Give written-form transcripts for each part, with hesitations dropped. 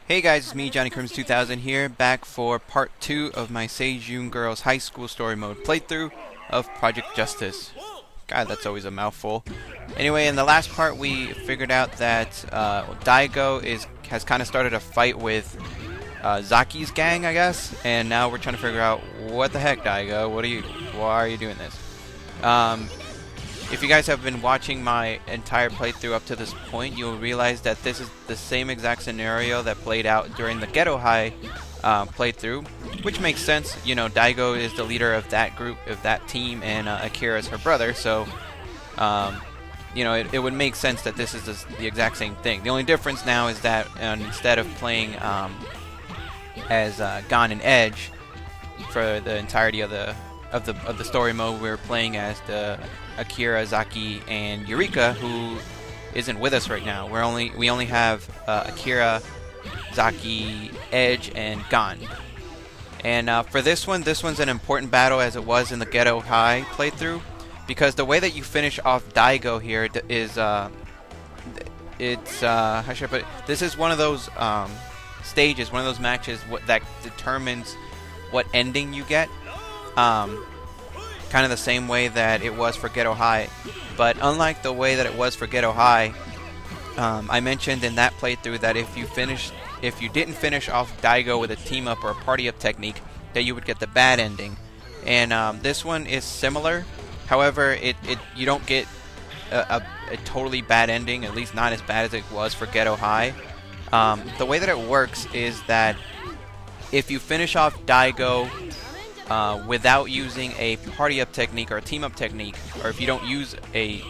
Hey guys, it's me, Johnny Crims 2000 here, back for part 2 of my Seijun Girls High School Story Mode playthrough of Project Justice. God, that's always a mouthful. Anyway, in the last part we figured out that Daigo has kind of started a fight with Zaki's gang, I guess, and now we're trying to figure out what the heck, Daigo, why are you doing this? If you guys have been watching my entire playthrough up to this point, you'll realize that this is the same exact scenario that played out during the Ghetto High playthrough, which makes sense. You know, Daigo is the leader of that group, of that team, and Akira is her brother, so you know, it would make sense that this is the exact same thing. The only difference now is that instead of playing as Gon and Edge for the entirety of the story mode, we're playing as the Akira, Zaki, and Eureka, who isn't with us right now. We only have Akira, Zaki, Edge, and Gon. And for this one's an important battle, as it was in the Ghetto High playthrough, because the way that you finish off Daigo here is how should I put it? This is one of those stages, one of those matches that determines what ending you get. Kind of the same way that it was for Ghetto High, but unlike the way that it was for Ghetto High, I mentioned in that playthrough that if you didn't finish off Daigo with a team up or a party up technique, that you would get the bad ending. And this one is similar. However, you don't get a totally bad ending, at least not as bad as it was for Ghetto High. The way that it works is that if you finish off Daigo without using a party up technique or a team up technique, or if you don't use a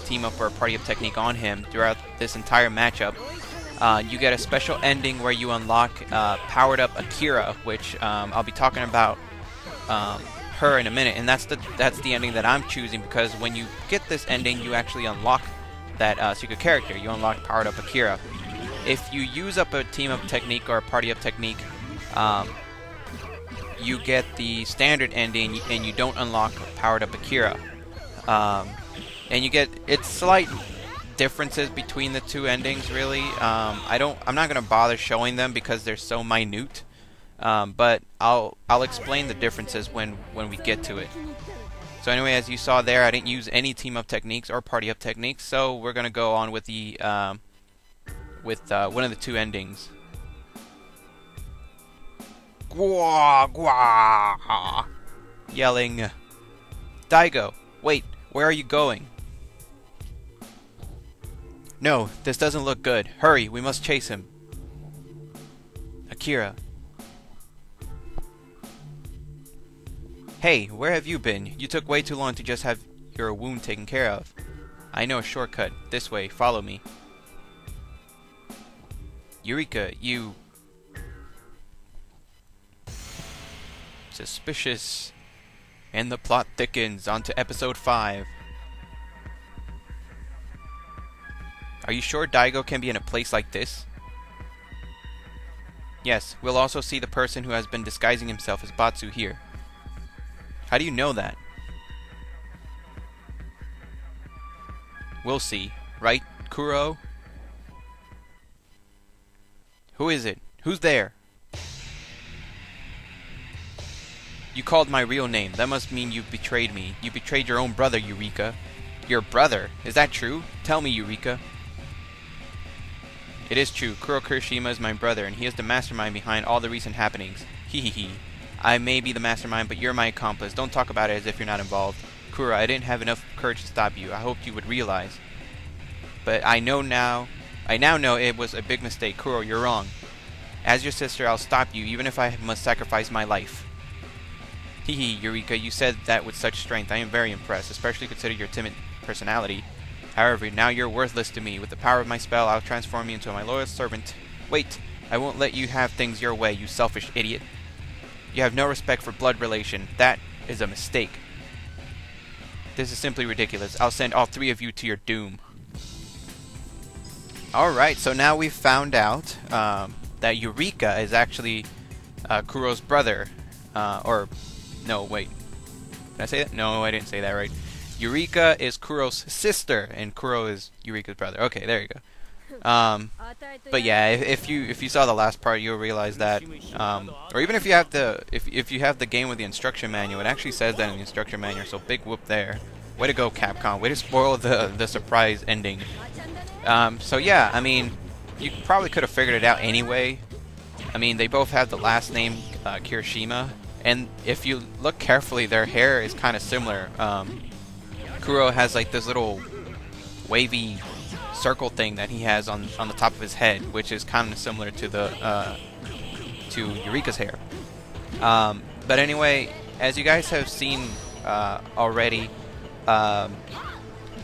team up or a party up technique on him throughout this entire matchup, you get a special ending where you unlock powered up Akira, which I'll be talking about her in a minute, and that's the ending that I'm choosing, because when you get this ending, you actually unlock that secret character. You unlock powered up Akira. If you use up a team up technique or a party up technique, you get the standard ending and you don't unlock powered up Akira. And you get slight differences between the two endings, really. I'm not gonna bother showing them because they're so minute. But I'll explain the differences when we get to it. So anyway, as you saw there, I didn't use any team up techniques or party up techniques, so we're gonna go on with the one of the two endings. Gwa, gwa, yelling. Daigo, wait, where are you going? No, this doesn't look good. Hurry, we must chase him. Akira. Hey, where have you been? You took way too long to just have your wound taken care of. I know a shortcut. This way, follow me. Eureka, you... Suspicious. And the plot thickens. On to episode 5. Are you sure Daigo can be in a place like this? Yes, we'll also see the person who has been disguising himself as Batsu here. How do you know that? We'll see. Right, Kuro? Who is it? Who's there? You called my real name. That must mean you betrayed me. You betrayed your own brother, Eureka. Your brother? Is that true? Tell me, Eureka. It is true. Kuro Kirishima is my brother, and he is the mastermind behind all the recent happenings. Hee. I may be the mastermind, but you're my accomplice. Don't talk about it as if you're not involved. Kuro, I didn't have enough courage to stop you. I hoped you would realize. But I now know it was a big mistake. Kuro, you're wrong. As your sister, I'll stop you, even if I must sacrifice my life. Hee, Eureka, you said that with such strength. I am very impressed, especially considering your timid personality. However, now you're worthless to me. With the power of my spell, I'll transform you into my loyal servant. Wait, I won't let you have things your way, you selfish idiot. You have no respect for blood relation. That is a mistake. This is simply ridiculous. I'll send all three of you to your doom. Alright, so now we've found out that Eureka is actually Kuro's brother. No, wait. Did I say that? No, I didn't say that right. Eureka is Kuro's sister, and Kuro is Eureka's brother. Okay, there you go. But yeah, if you saw the last part, you'll realize that, or even if you have the game with the instruction manual, it actually says that in the instruction manual. So big whoop there. Way to go, Capcom. Way to spoil the surprise ending. So yeah, I mean, you probably could have figured it out anyway. I mean, they both have the last name Kirishima, and if you look carefully, their hair is kind of similar. Kuro has like this little wavy circle thing that he has on the top of his head, which is kind of similar to the to Eureka's hair. But anyway, as you guys have seen already,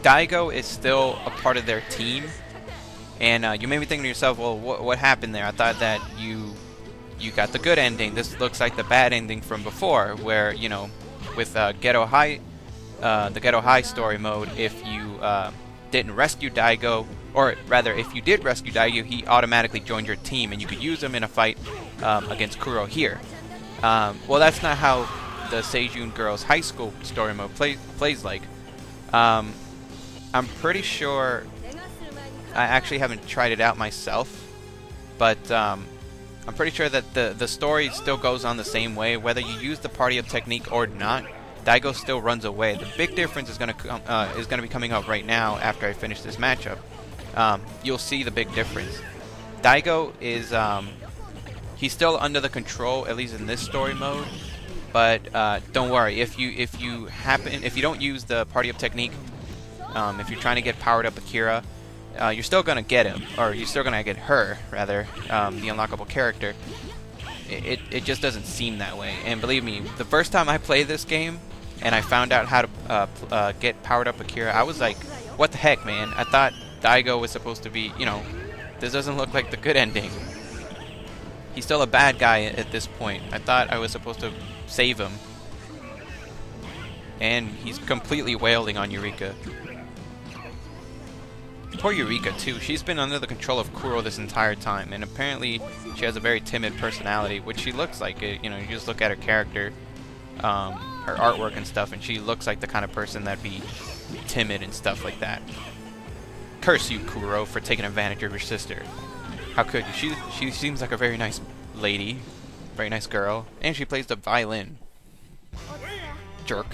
Daigo is still a part of their team, and you may be thinking to yourself, well, what happened there? I thought that you got the good ending. This looks like the bad ending from before, where, you know, with Ghetto High, the Ghetto High story mode, if you didn't rescue Daigo, or rather, if you did rescue Daigo, he automatically joined your team, and you could use him in a fight against Kuro here. Well, that's not how the Seijun Girls High School story mode plays like. I'm pretty sure, I actually haven't tried it out myself, but I'm pretty sure that the story still goes on the same way, whether you use the party up technique or not. Daigo still runs away. The big difference is gonna be coming up right now after I finish this matchup. You'll see the big difference. Daigo is he's still under the control, at least in this story mode. But don't worry, if you don't use the party up technique, if you're trying to get powered up Akira, you're still gonna get him, or you're still gonna get her, rather, the unlockable character. It just doesn't seem that way. And believe me, the first time I played this game and I found out how to get powered up Akira, I was like, what the heck, man? I thought Daigo was supposed to be, you know, this doesn't look like the good ending. He's still a bad guy at this point. I thought I was supposed to save him. And he's completely wailing on Eureka. Poor Eureka too. She's been under the control of Kuro this entire time, and apparently she has a very timid personality, which she looks like it. You know, you just look at her character, her artwork and stuff, and she looks like the kind of person that'd be timid and stuff like that. Curse you, Kuro, for taking advantage of your sister. How could you? She seems like a very nice lady, very nice girl, and she plays the violin. Jerk.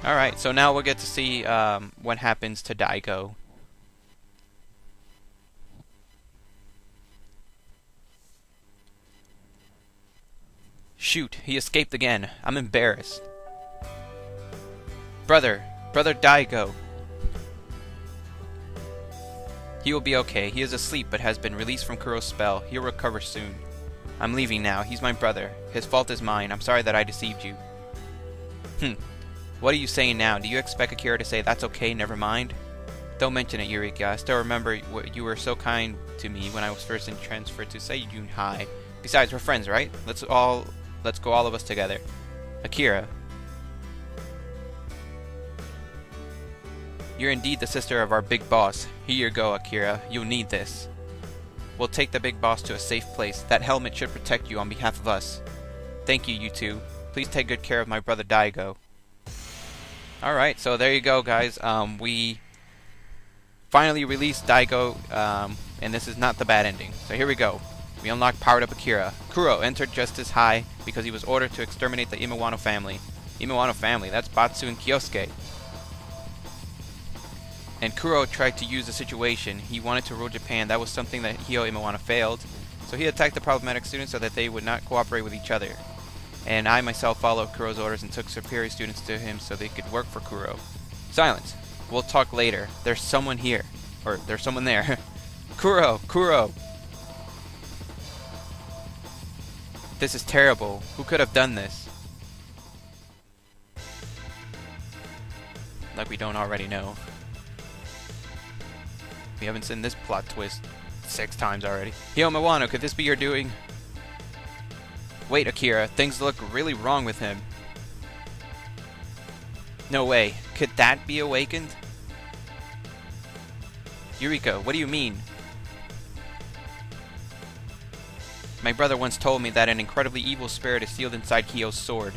Alright, so now we'll get to see what happens to Daigo. Shoot, he escaped again. I'm embarrassed. Brother Daigo. He will be okay. He is asleep but has been released from Kuro's spell. He'll recover soon. I'm leaving now. He's my brother. His fault is mine. I'm sorry that I deceived you. What are you saying now? Do you expect Akira to say, that's okay, never mind? Don't mention it, Eureka. I still remember you were so kind to me when I was first transferred to Seijun High. Besides, we're friends, right? Let's go all of us together. Akira. You're indeed the sister of our big boss. Here you go, Akira. You'll need this. We'll take the big boss to a safe place. That helmet should protect you on behalf of us. Thank you, you two. Please take good care of my brother Daigo. Alright, so there you go, guys. We finally released Daigo, and this is not the bad ending. So here we go. We unlocked Powered Up Akira. Kuro entered Justice High because he was ordered to exterminate the Imawano family. Imawano family, that's Batsu and Kyosuke. And Kuro tried to use the situation. He wanted to rule Japan. That was something that Hio Imawano failed. So he attacked the problematic students so that they would not cooperate with each other. And I myself followed Kuro's orders and took superior students to him so they could work for Kuro. Silence. We'll talk later. There's someone here. Or there's someone there. Kuro! This is terrible. Who could have done this? Like we don't already know. We haven't seen this plot twist 6 times already. Hio Imawano, could this be your doing? Wait, Akira, things look really wrong with him. No way. Could that be awakened? Eureka, what do you mean? My brother once told me that an incredibly evil spirit is sealed inside Hio's sword.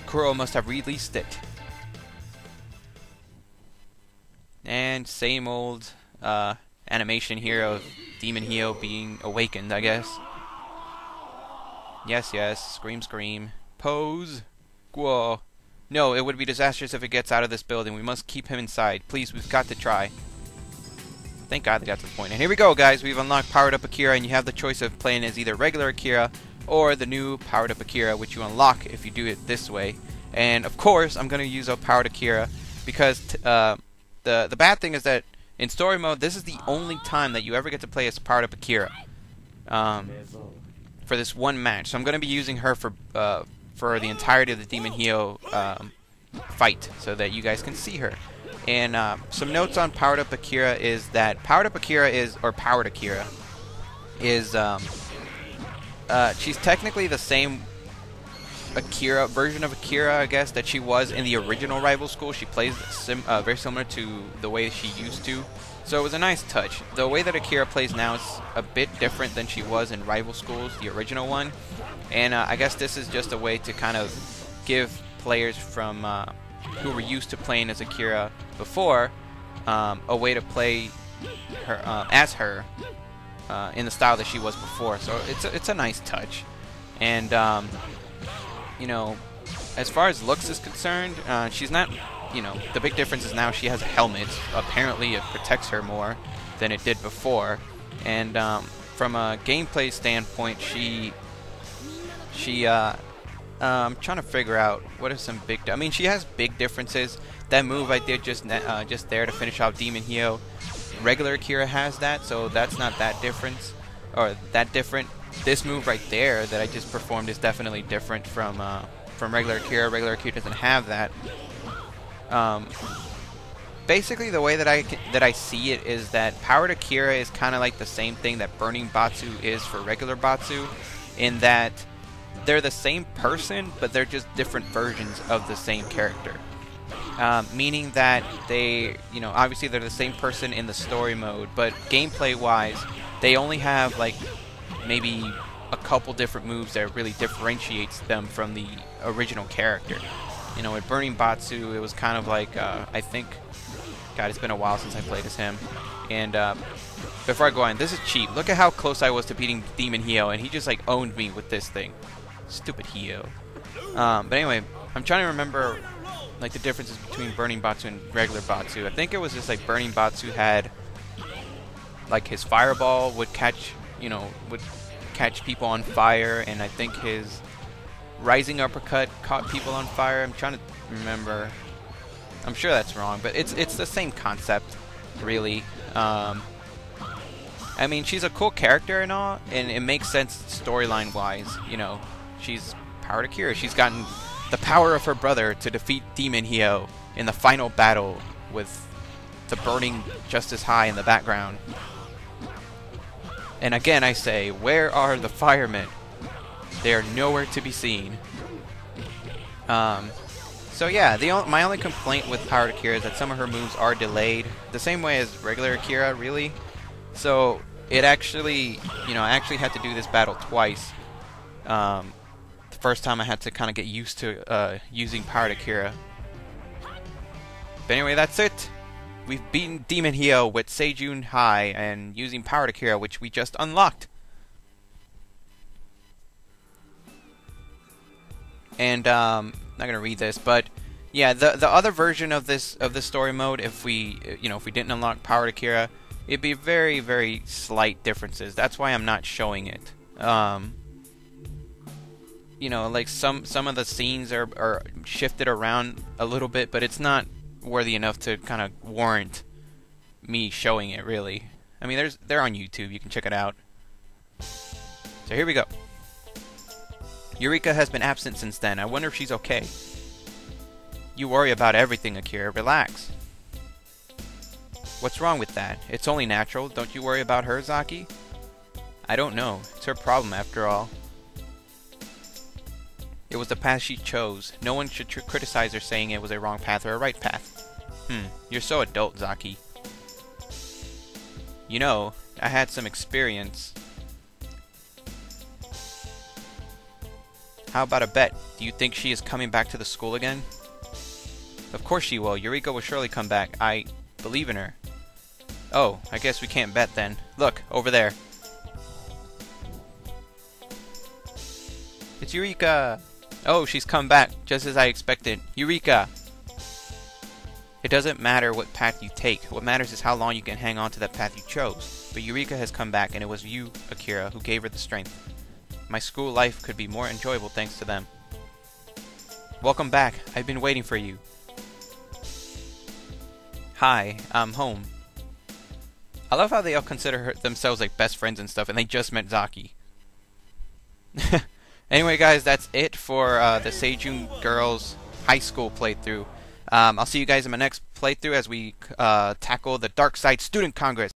Kuro must have released it. And same old animation here of Demon Hio being awakened, I guess. Yes, yes. Scream, scream. Pose. Whoa. No, it would be disastrous if it gets out of this building. We must keep him inside. Please, we've got to try. Thank God they got to the point. And here we go, guys. We've unlocked Powered Up Akira, and you have the choice of playing as either regular Akira or the new Powered Up Akira, which you unlock if you do it this way. And, of course, I'm going to use a Powered Akira because the bad thing is that in story mode, this is the only time that you ever get to play as Powered Up Akira for this one match. So I'm going to be using her for the entirety of the Demon Hio fight so that you guys can see her. And some notes on Powered Up Akira is that Powered Akira is she's technically the same Akira version of Akira, I guess, that she was in the original Rival School. She plays very similar to the way she used to. So it was a nice touch. The way that Akira plays now is a bit different than she was in Rival Schools, the original one. And I guess this is just a way to kind of give players from who were used to playing as Akira before a way to play her as her in the style that she was before. So it's a nice touch. And you know, as far as looks is concerned, she's not, you know, the big difference is now she has a helmet. Apparently it protects her more than it did before. And from a gameplay standpoint, I'm trying to figure out what are some big. I mean, she has big differences. That move I did just there to finish off Demon Hio, regular Akira has that, so that's not that different. This move right there that I just performed is definitely different from regular Akira. Regular Akira doesn't have that. Basically, the way that I see it is that Powered Akira is kind of like the same thing that Burning Batsu is for regular Batsu, in that they're the same person, but they're just different versions of the same character. Meaning that they, you know, obviously they're the same person in the story mode, but gameplay-wise, they only have like maybe a couple different moves that really differentiates them from the original character. You know, with Burning Batsu, it was kind of like, I think, God, it's been a while since I played as him. And before I go on, this is cheap. Look at how close I was to beating Demon Hio, and he just like owned me with this thing. Stupid Hio. But anyway, I'm trying to remember like the differences between Burning Batsu and regular Batsu. I think it was just like Burning Batsu had like his fireball would catch, you know, would catch people on fire, and I think his rising uppercut caught people on fire. I'm trying to remember. I'm sure that's wrong, but it's the same concept, really. I mean, she's a cool character and all, and it makes sense storyline-wise. You know, she's Powered Akira. She's gotten the power of her brother to defeat Demon Hio in the final battle with the burning Justice High in the background. And again, I say, where are the firemen? They are nowhere to be seen. So yeah, my only complaint with Powered Akira is that some of her moves are delayed, the same way as regular Akira, really. So it actually, you know, I actually had to do this battle twice. The first time I had to kind of get used to using Powered Akira. But anyway, that's it. We've beaten Demon Hio with Seijun High and using Powered Akira, which we just unlocked. And I'm not gonna read this, but yeah, the other version of this story mode, if we didn't unlock Powered Akira, it'd be very, very slight differences. That's why I'm not showing it. You know, like some of the scenes are shifted around a little bit, but it's not worthy enough to kind of warrant me showing it, really. I mean, they're on YouTube. You can check it out. So here we go. Eureka has been absent since then. I wonder if she's okay. You worry about everything, Akira. Relax. What's wrong with that? It's only natural. Don't you worry about her, Zaki? I don't know. It's her problem, after all. It was the path she chose. No one should criticize her saying it was a wrong path or a right path. You're so adult, Zaki. You know, I had some experience. How about a bet? Do you think she is coming back to the school again? Of course she will. Eureka will surely come back. I believe in her. Oh, I guess we can't bet then. Look, over there. It's Eureka! Oh, she's come back, just as I expected. Eureka! It doesn't matter what path you take. What matters is how long you can hang on to that path you chose. But Eureka has come back, and it was you, Akira, who gave her the strength. My school life could be more enjoyable thanks to them. Welcome back. I've been waiting for you. Hi, I'm home. I love how they all consider themselves like best friends and stuff, and they just met Zaki. Anyway, guys, that's it for the Seijun Girls High School playthrough. I'll see you guys in my next playthrough as we tackle the Dark Side Student Congress.